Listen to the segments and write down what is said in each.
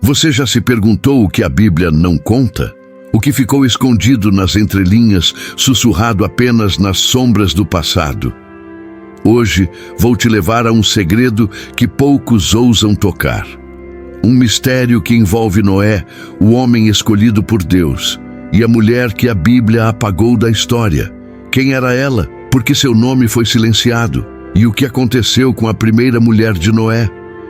Você já se perguntou o que a Bíblia não conta? O que ficou escondido nas entrelinhas, sussurrado apenas nas sombras do passado? Hoje vou te levar a um segredo que poucos ousam tocar. Um mistério que envolve Noé, o homem escolhido por Deus, e a mulher que a Bíblia apagou da história. Quem era ela? Por que seu nome foi silenciado? E o que aconteceu com a primeira mulher de Noé?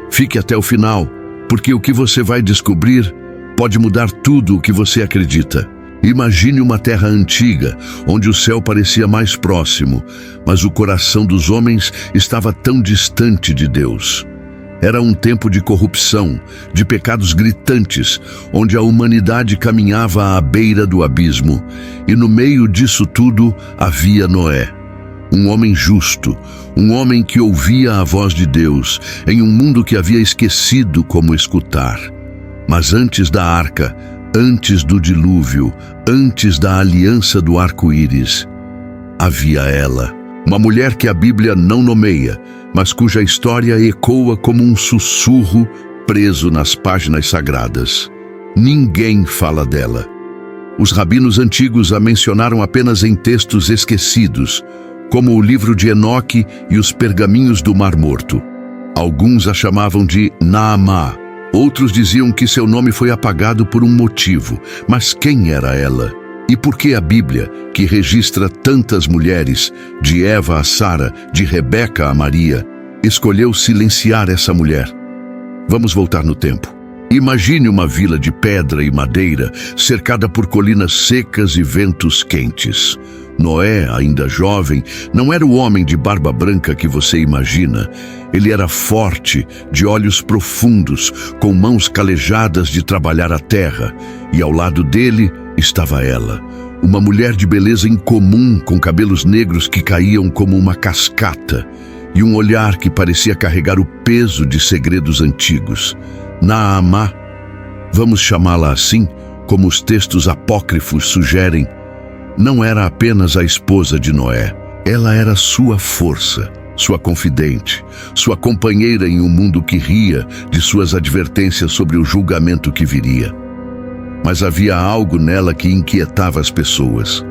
Fique até o final, porque o que você vai descobrir pode mudar tudo o que você acredita. Imagine uma terra antiga, onde o céu parecia mais próximo, mas o coração dos homens estava tão distante de Deus. Era um tempo de corrupção, de pecados gritantes, onde a humanidade caminhava à beira do abismo. E no meio disso tudo havia Noé. Um homem justo, um homem que ouvia a voz de Deus, em um mundo que havia esquecido como escutar. Mas antes da arca, antes do dilúvio, antes da aliança do arco-íris, havia ela, uma mulher que a Bíblia não nomeia, mas cuja história ecoa como um sussurro preso nas páginas sagradas. Ninguém fala dela. Os rabinos antigos a mencionaram apenas em textos esquecidos, como o livro de Enoque e os pergaminhos do Mar Morto. Alguns a chamavam de Naamá. Outros diziam que seu nome foi apagado por um motivo. Mas quem era ela? E por que a Bíblia, que registra tantas mulheres, de Eva a Sara, de Rebeca a Maria, escolheu silenciar essa mulher? Vamos voltar no tempo. Imagine uma vila de pedra e madeira, cercada por colinas secas e ventos quentes. Noé, ainda jovem, não era o homem de barba branca que você imagina. Ele era forte, de olhos profundos, com mãos calejadas de trabalhar a terra. E ao lado dele estava ela, uma mulher de beleza incomum, com cabelos negros que caíam como uma cascata, e um olhar que parecia carregar o peso de segredos antigos. Naamá, vamos chamá-la assim, como os textos apócrifos sugerem, não era apenas a esposa de Noé. Ela era sua força, sua confidente, sua companheira em um mundo que ria de suas advertências sobre o julgamento que viria. Mas havia algo nela que inquietava as pessoas.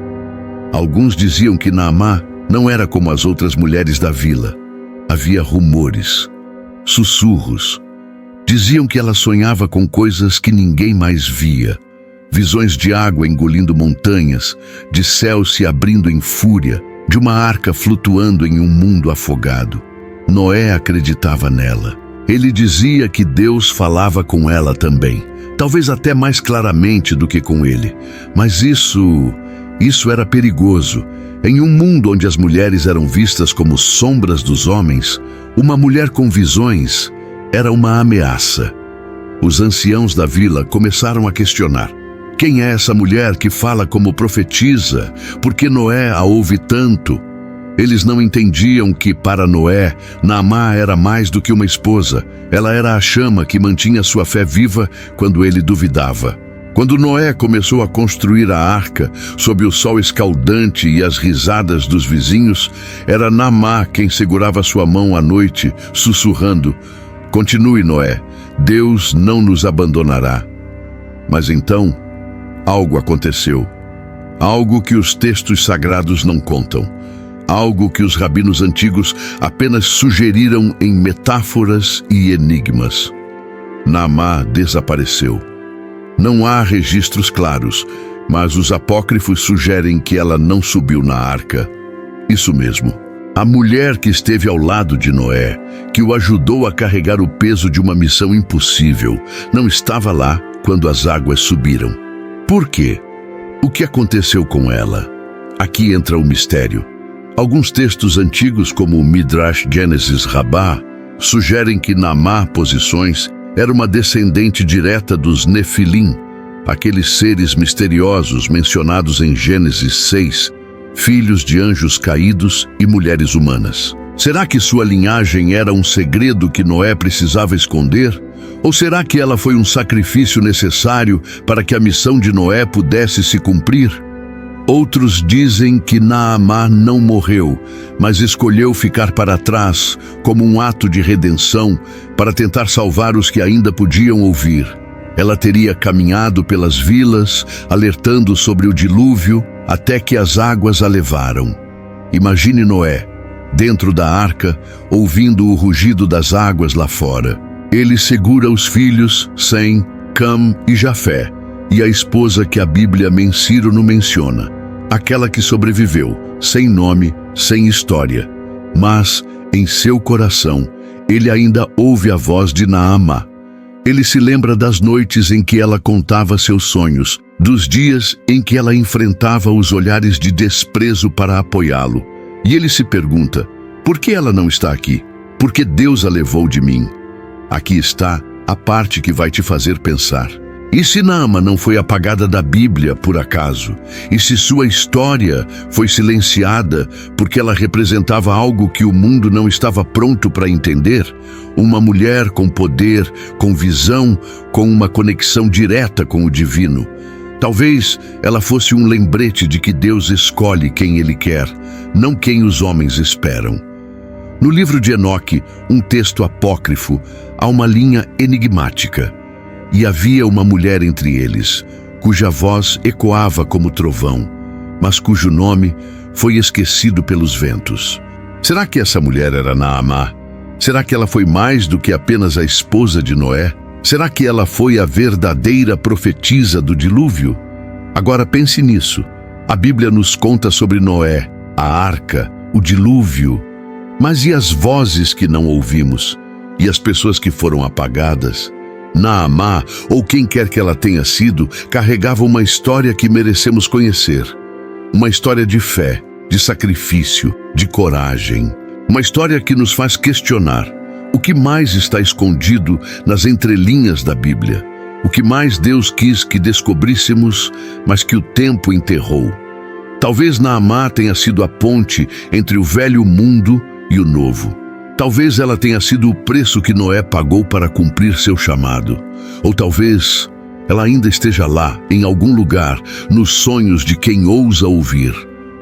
Alguns diziam que Naamá não era como as outras mulheres da vila. Havia rumores, sussurros. Diziam que ela sonhava com coisas que ninguém mais via. Visões de água engolindo montanhas, de céu se abrindo em fúria, de uma arca flutuando em um mundo afogado. Noé acreditava nela. Ele dizia que Deus falava com ela também, talvez até mais claramente do que com ele. Mas isso era perigoso. Em um mundo onde as mulheres eram vistas como sombras dos homens, uma mulher com visões era uma ameaça. Os anciãos da vila começaram a questionar: quem é essa mulher que fala como profetisa? Por que Noé a ouve tanto? Eles não entendiam que, para Noé, Naamá era mais do que uma esposa. Ela era a chama que mantinha sua fé viva quando ele duvidava. Quando Noé começou a construir a arca, sob o sol escaldante e as risadas dos vizinhos, era Naamá quem segurava sua mão à noite, sussurrando: continue, Noé, Deus não nos abandonará. Mas então, algo aconteceu. Algo que os textos sagrados não contam. Algo que os rabinos antigos apenas sugeriram em metáforas e enigmas. Naamá desapareceu. Não há registros claros, mas os apócrifos sugerem que ela não subiu na arca. Isso mesmo. A mulher que esteve ao lado de Noé, que o ajudou a carregar o peso de uma missão impossível, não estava lá quando as águas subiram. Por quê? O que aconteceu com ela? Aqui entra o mistério. Alguns textos antigos, como o Midrash Gênesis Rabbah, sugerem que Naamá, posições, era uma descendente direta dos Nefilim, aqueles seres misteriosos mencionados em Gênesis 6, filhos de anjos caídos e mulheres humanas. Será que sua linhagem era um segredo que Noé precisava esconder? Ou será que ela foi um sacrifício necessário para que a missão de Noé pudesse se cumprir? Outros dizem que Naamá não morreu, mas escolheu ficar para trás como um ato de redenção para tentar salvar os que ainda podiam ouvir. Ela teria caminhado pelas vilas, alertando sobre o dilúvio, até que as águas a levaram. Imagine Noé, dentro da arca, ouvindo o rugido das águas lá fora. Ele segura os filhos, Sem, Cam e Jafé, e a esposa que a Bíblia Mensiro não menciona, aquela que sobreviveu, sem nome, sem história. Mas, em seu coração, ele ainda ouve a voz de Naamá. Ele se lembra das noites em que ela contava seus sonhos, dos dias em que ela enfrentava os olhares de desprezo para apoiá-lo. E ele se pergunta, por que ela não está aqui? Por que Deus a levou de mim? Aqui está a parte que vai te fazer pensar. E se Naamá não foi apagada da Bíblia por acaso? E se sua história foi silenciada porque ela representava algo que o mundo não estava pronto para entender? Uma mulher com poder, com visão, com uma conexão direta com o divino. Talvez ela fosse um lembrete de que Deus escolhe quem Ele quer, não quem os homens esperam. No livro de Enoque, um texto apócrifo, há uma linha enigmática. E havia uma mulher entre eles, cuja voz ecoava como trovão, mas cujo nome foi esquecido pelos ventos. Será que essa mulher era Naamá? Será que ela foi mais do que apenas a esposa de Noé? Será que ela foi a verdadeira profetisa do dilúvio? Agora pense nisso. A Bíblia nos conta sobre Noé, a arca, o dilúvio. Mas e as vozes que não ouvimos? E as pessoas que foram apagadas? Naamá, ou quem quer que ela tenha sido, carregava uma história que merecemos conhecer. Uma história de fé, de sacrifício, de coragem. Uma história que nos faz questionar o que mais está escondido nas entrelinhas da Bíblia. O que mais Deus quis que descobríssemos, mas que o tempo enterrou. Talvez Naamá tenha sido a ponte entre o velho mundo e o novo. Talvez ela tenha sido o preço que Noé pagou para cumprir seu chamado. Ou talvez ela ainda esteja lá, em algum lugar, nos sonhos de quem ousa ouvir.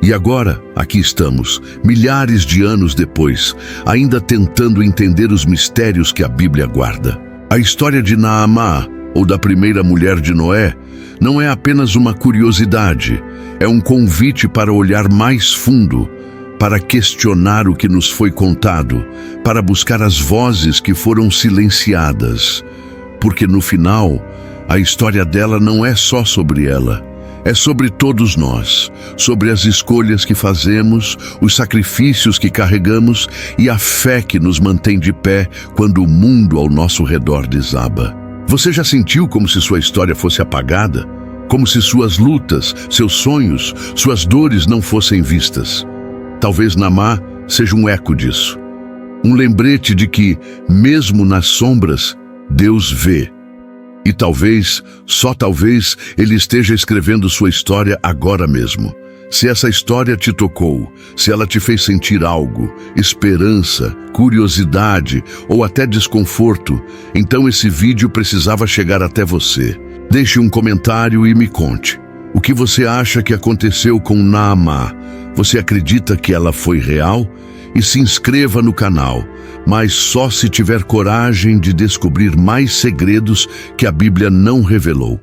E agora, aqui estamos, milhares de anos depois, ainda tentando entender os mistérios que a Bíblia guarda. A história de Naamá, ou da primeira mulher de Noé, não é apenas uma curiosidade, é um convite para olhar mais fundo, para questionar o que nos foi contado, para buscar as vozes que foram silenciadas. Porque no final, a história dela não é só sobre ela, é sobre todos nós, sobre as escolhas que fazemos, os sacrifícios que carregamos e a fé que nos mantém de pé quando o mundo ao nosso redor desaba. Você já sentiu como se sua história fosse apagada? Como se suas lutas, seus sonhos, suas dores não fossem vistas? Talvez Naamá seja um eco disso. Um lembrete de que, mesmo nas sombras, Deus vê. E talvez, só talvez, Ele esteja escrevendo sua história agora mesmo. Se essa história te tocou, se ela te fez sentir algo, esperança, curiosidade ou até desconforto, então esse vídeo precisava chegar até você. Deixe um comentário e me conte. O que você acha que aconteceu com Naamá? Você acredita que ela foi real? E se inscreva no canal, mas só se tiver coragem de descobrir mais segredos que a Bíblia não revelou.